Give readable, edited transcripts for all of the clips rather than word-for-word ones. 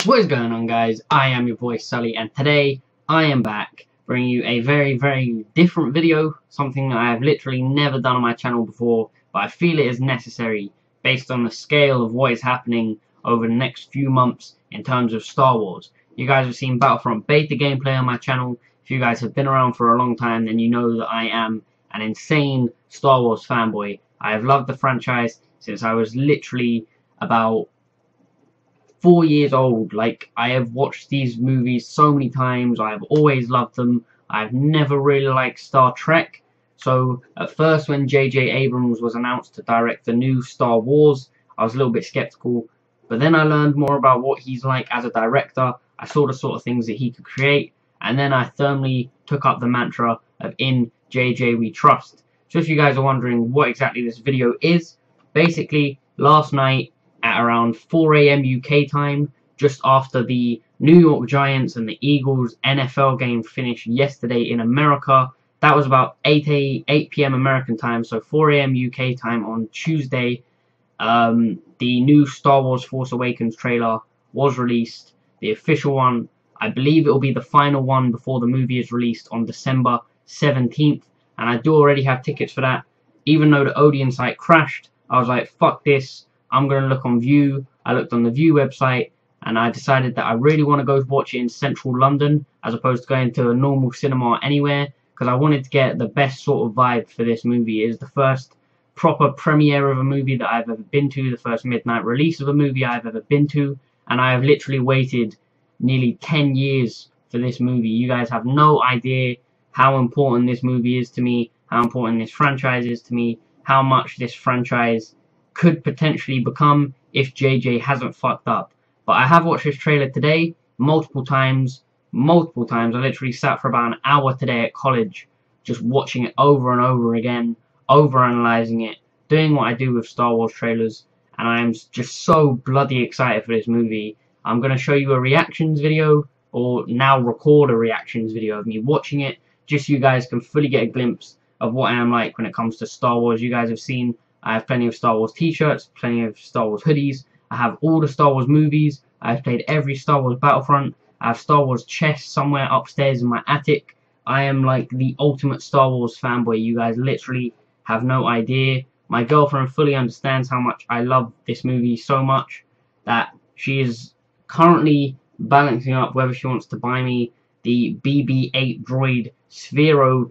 What is going on, guys? I am your boy Sully, and today I am back bringing you a very different video, something that I have literally never done on my channel before, but I feel it is necessary based on the scale of what is happening over the next few months in terms of Star Wars. You guys have seen Battlefront beta gameplay on my channel. If you guys have been around for a long time, then you know that I am an insane Star Wars fanboy. I have loved the franchise since I was literally about 4 years old. Like, I have watched these movies so many times. I have always loved them. I've never really liked Star Trek. So at first, when J.J. Abrams was announced to direct the new Star Wars, I was a little bit skeptical. But then I learned more about what he's like as a director. I saw the sort of things that he could create, and then I firmly took up the mantra of "In J.J. we trust." So if you guys are wondering what exactly this video is, basically last night at around 4 AM UK time, just after the New York Giants and the Eagles NFL game finished yesterday in America. That was about 8 PM American time, so 4 AM UK time on Tuesday. The new Star Wars Force Awakens trailer was released, the official one. I believe it will be the final one before the movie is released on December 17th, and I do already have tickets for that. Even though the Odeon site crashed, I was like, fuck this, I'm going to look on View. I looked on the View website, and I decided that I really want to go watch it in central London as opposed to going to a normal cinema anywhere, because I wanted to get the best sort of vibe for this movie. It is the first proper premiere of a movie that I've ever been to, the first midnight release of a movie I've ever been to, and I have literally waited nearly 10 years for this movie. You guys have no idea how important this movie is to me, how important this franchise is to me, how much this franchise could potentially become if JJ hasn't fucked up. But I have watched this trailer today multiple times. I literally sat for about an hour today at college just watching it over and over again, overanalyzing it, doing what I do with Star Wars trailers, and I am just so bloody excited for this movie. I'm going to show you a reactions video, or now record a reactions video of me watching it, just so you guys can fully get a glimpse of what I am like when it comes to Star Wars. You guys have seen I have plenty of Star Wars t-shirts, plenty of Star Wars hoodies. I have all the Star Wars movies. I've played every Star Wars Battlefront. I have Star Wars chests somewhere upstairs in my attic. I am like the ultimate Star Wars fanboy. You guys literally have no idea. My girlfriend fully understands how much I love this movie so much that she is currently balancing up whether she wants to buy me the BB-8 droid Sphero.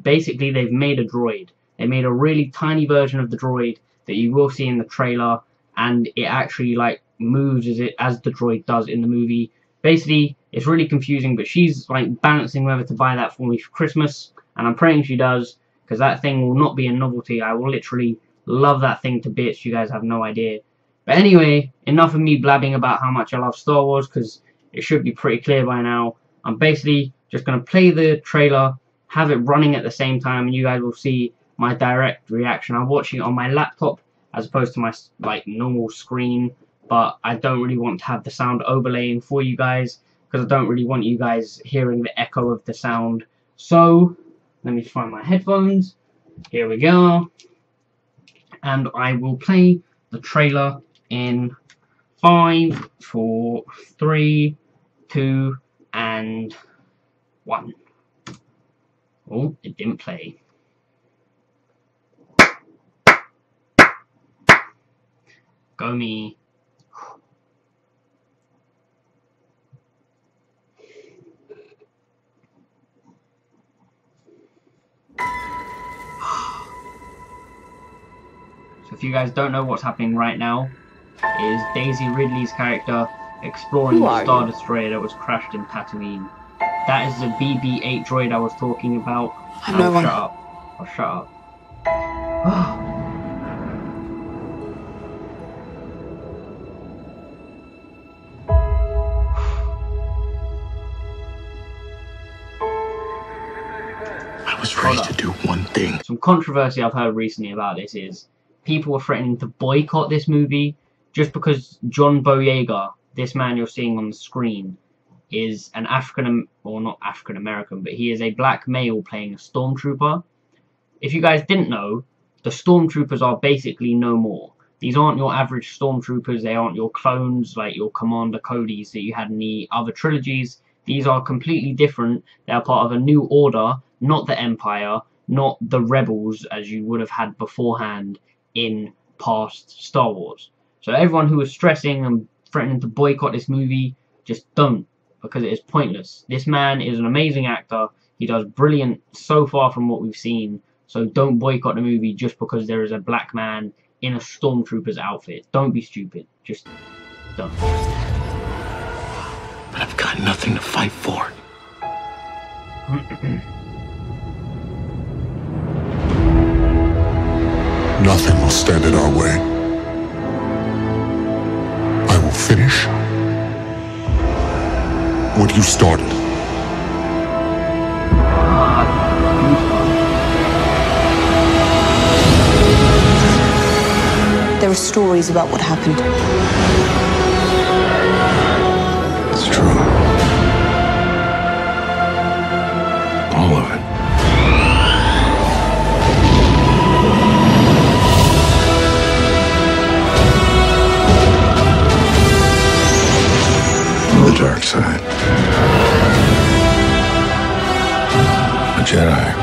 Basically, they've made a droid. They made a really tiny version of the droid that you will see in the trailer, and it actually like moves as the droid does in the movie. Basically, it's really confusing, but she's like balancing whether to buy that for me for Christmas, and I'm praying she does, because that thing will not be a novelty. I will literally love that thing to bits. You guys have no idea. But anyway, enough of me blabbing about how much I love Star Wars, because it should be pretty clear by now. I'm basically just going to play the trailer, have it running at the same time, and you guys will see my direct reaction. I'm watching it on my laptop as opposed to my like normal screen, but I don't really want to have the sound overlaying for you guys because I don't really want you guys hearing the echo of the sound. So let me find my headphones. Here we go, and I will play the trailer in 5, 4, 3, 2, and 1. Oh, it didn't play. Go me. So if you guys don't know what's happening right now, it is Daisy Ridley's character exploring the Star Destroyer that was crashed in Tatooine. That is the BB-8 droid I was talking about. Shut up. Oh, shut up. I was ready to do one thing. Some controversy I've heard recently about this is people are threatening to boycott this movie just because John Boyega, this man you're seeing on the screen, is an not African American, but he is a black male playing a stormtrooper. If you guys didn't know, the stormtroopers are basically no more. These aren't your average stormtroopers. They aren't your clones like your Commander Codys that you had in the other trilogies. These are completely different. They are part of a new order, not the Empire, not the Rebels as you would have had beforehand in past Star Wars. So everyone who was stressing and threatening to boycott this movie, just don't, because it is pointless. This man is an amazing actor. He does brilliant so far from what we've seen. So don't boycott the movie just because there is a black man in a stormtrooper's outfit. Don't be stupid. Just don't. But I've got nothing to fight for. Nothing will stand in our way. I will finish what you started. There are stories about what happened. It's true. All of it. The dark side. A Jedi.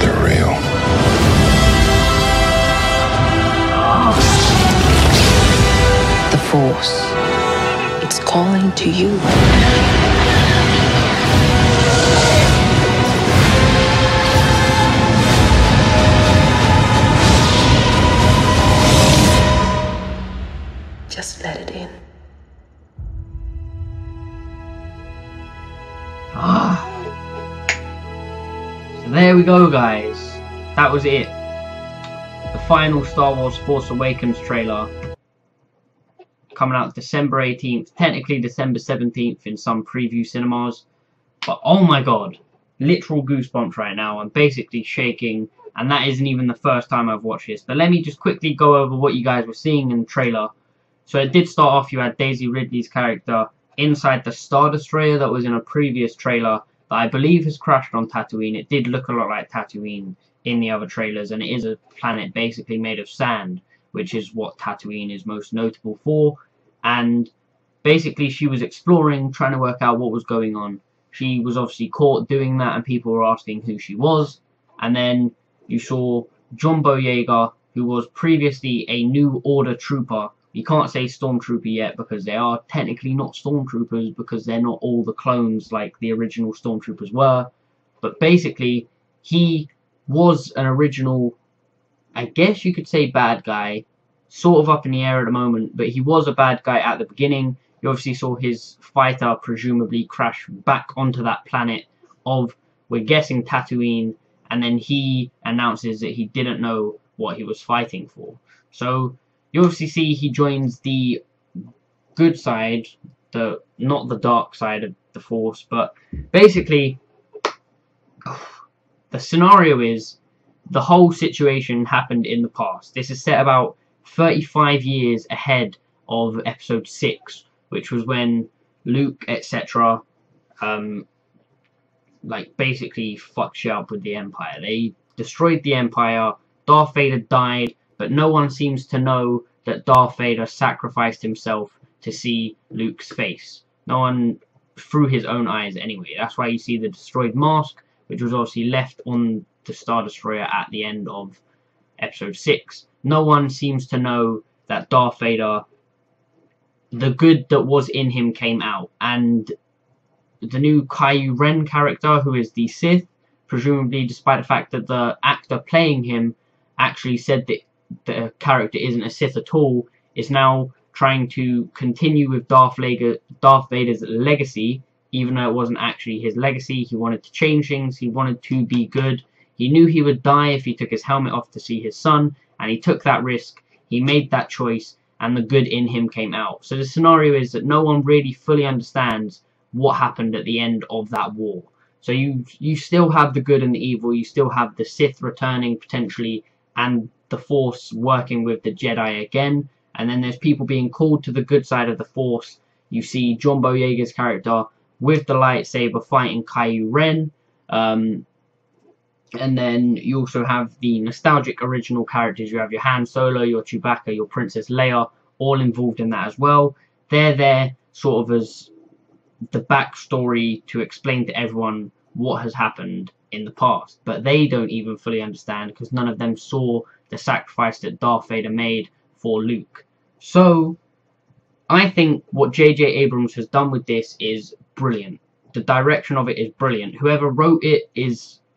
They're real. The Force. It's calling to you. Just let it in. So there we go, guys. That was it. The final Star Wars Force Awakens trailer. Coming out December 18th. Technically December 17th in some preview cinemas. But oh my god. Literal goosebumps right now. I'm basically shaking. And that isn't even the first time I've watched this. But let me just quickly go over what you guys were seeing in the trailer. So it did start off, you had Daisy Ridley's character inside the Star Destroyer that was in a previous trailer that I believe has crashed on Tatooine. It did look a lot like Tatooine in the other trailers, and it is a planet basically made of sand, which is what Tatooine is most notable for. And basically she was exploring, trying to work out what was going on. She was obviously caught doing that, and people were asking who she was. And then you saw John Boyega, who was previously a New Order trooper. You can't say stormtrooper yet because they are technically not stormtroopers because they're not all the clones like the original stormtroopers were. But basically, he was an original, I guess you could say bad guy, sort of up in the air at the moment, but he was a bad guy at the beginning. You obviously saw his fighter presumably crash back onto that planet of, we're guessing, Tatooine, and then he announces that he didn't know what he was fighting for. So you obviously see he joins the good side, not the dark side of the Force, but basically the scenario is the whole situation happened in the past. This is set about 35 years ahead of Episode 6, which was when Luke, etc., like basically fucked shit up with the Empire. They destroyed the Empire, Darth Vader died, but no one seems to know that Darth Vader sacrificed himself to see Luke's face. No one through his own eyes anyway. That's why you see the destroyed mask, which was obviously left on the Star Destroyer at the end of Episode 6. No one seems to know that Darth Vader, the good that was in him came out. And the new Kylo Ren character, who is the Sith, presumably despite the fact that the actor playing him actually said that the character isn't a Sith at all, is now trying to continue with Darth Vader's legacy, even though it wasn't actually his legacy. He wanted to change things, he wanted to be good. He knew he would die if he took his helmet off to see his son, and he took that risk, he made that choice, and the good in him came out. So the scenario is that no one really fully understands what happened at the end of that war. So you still have the good and the evil, you still have the Sith returning potentially, and the Force working with the Jedi again, and then there's people being called to the good side of the Force. You see John Boyega's character with the lightsaber fighting Kylo Ren. And then you also have the nostalgic original characters. You have your Han Solo, your Chewbacca, your Princess Leia, all involved in that as well. They're there sort of as the backstory to explain to everyone what has happened in the past. But they don't even fully understand because none of them saw the sacrifice that Darth Vader made for Luke. So I think what J.J. Abrams has done with this is brilliant. The direction of it is brilliant. Whoever wrote it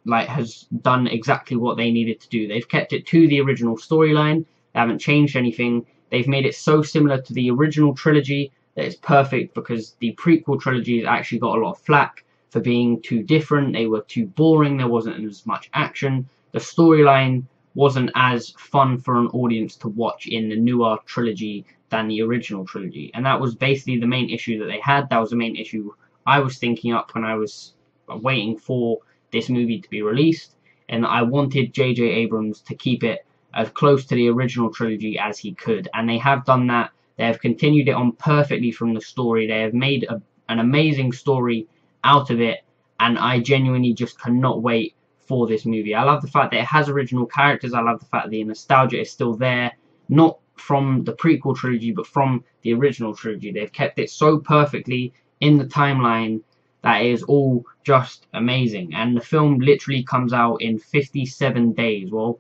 has done exactly what they needed to do. They've kept it to the original storyline. They haven't changed anything. They've made it so similar to the original trilogy that it's perfect, because the prequel trilogy actually got a lot of flack for being too different. They were too boring. There wasn't as much action. The storyline wasn't as fun for an audience to watch in the newer trilogy than the original trilogy. And that was basically the main issue that they had. That was the main issue I was thinking up when I was waiting for this movie to be released, and I wanted J.J. Abrams to keep it as close to the original trilogy as he could, and they have done that. They have continued it on perfectly from the story. They have made an amazing story out of it, and I genuinely just cannot wait for this movie. I love the fact that it has original characters. I love the fact that the nostalgia is still there, not from the prequel trilogy but from the original trilogy. They've kept it so perfectly in the timeline that is all just amazing. And the film literally comes out in 57 days. Well,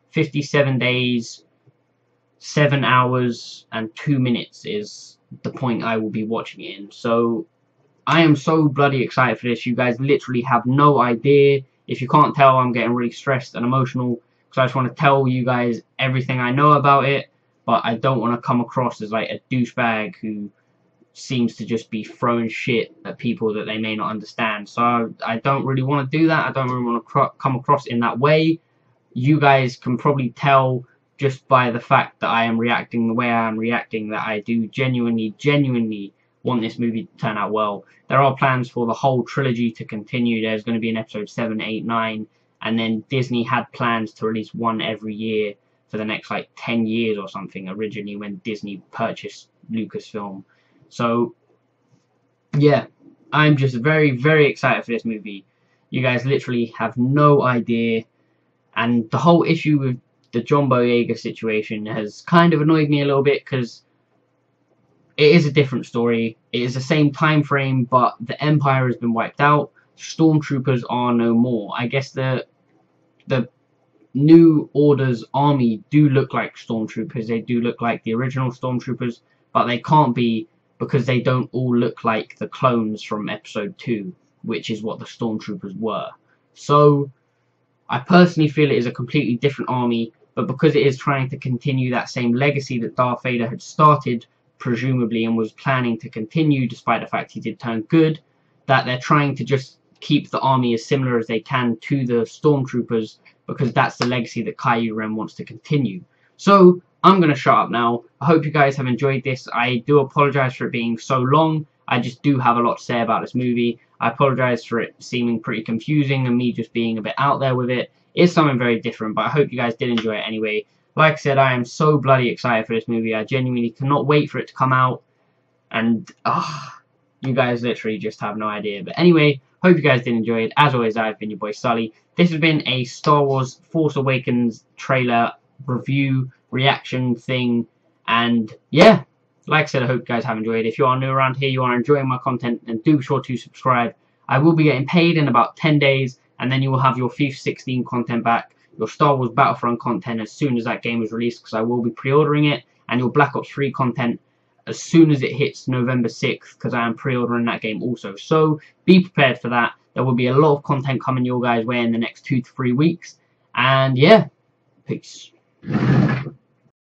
57 days, 7 hours and 2 minutes is the point I will be watching it in. So I am so bloody excited for this. You guys literally have no idea. If you can't tell, I'm getting really stressed and emotional because I just want to tell you guys everything I know about it, but I don't want to come across as like a douchebag who seems to just be throwing shit at people that they may not understand. So I don't really want to do that. I don't really want to come across in that way. You guys can probably tell just by the fact that I am reacting the way I am reacting that I do genuinely want this movie to turn out well. There are plans for the whole trilogy to continue. There's going to be an episode 7, 8, 9, and then Disney had plans to release one every year for the next like 10 years or something originally when Disney purchased Lucasfilm. So yeah, I'm just very excited for this movie. You guys literally have no idea, and the whole issue with the John Boyega situation has kind of annoyed me a little bit because it is a different story. It is the same time frame, but the Empire has been wiped out. Stormtroopers are no more. I guess the New Order's army do look like Stormtroopers. They do look like the original Stormtroopers, but they can't be, because they don't all look like the clones from episode 2, which is what the Stormtroopers were. So I personally feel it is a completely different army, but because it is trying to continue that same legacy that Darth Vader had started, presumably, and was planning to continue despite the fact he did turn good, that they're trying to just keep the army as similar as they can to the Stormtroopers, because that's the legacy that Kylo Ren wants to continue. So I'm going to shut up now. I hope you guys have enjoyed this. I do apologize for it being so long. I just do have a lot to say about this movie. I apologize for it seeming pretty confusing and me just being a bit out there with it. It's something very different, but I hope you guys did enjoy it anyway. Like I said, I am so bloody excited for this movie. I genuinely cannot wait for it to come out. And you guys literally just have no idea. But anyway, hope you guys did enjoy it. As always, I've been your boy Sully. This has been a Star Wars Force Awakens trailer review reaction thing, and yeah, like I said, I hope you guys have enjoyed. If you are new around here, you are enjoying my content, then do be sure to subscribe. I will be getting paid in about 10 days, and then you will have your FIFA 16 content back, your Star Wars Battlefront content as soon as that game is released, because I will be pre-ordering it, and your Black Ops 3 content as soon as it hits November 6th, because I am pre-ordering that game also. So be prepared for that. There will be a lot of content coming your guys' way in the next 2 to 3 weeks, and yeah, peace.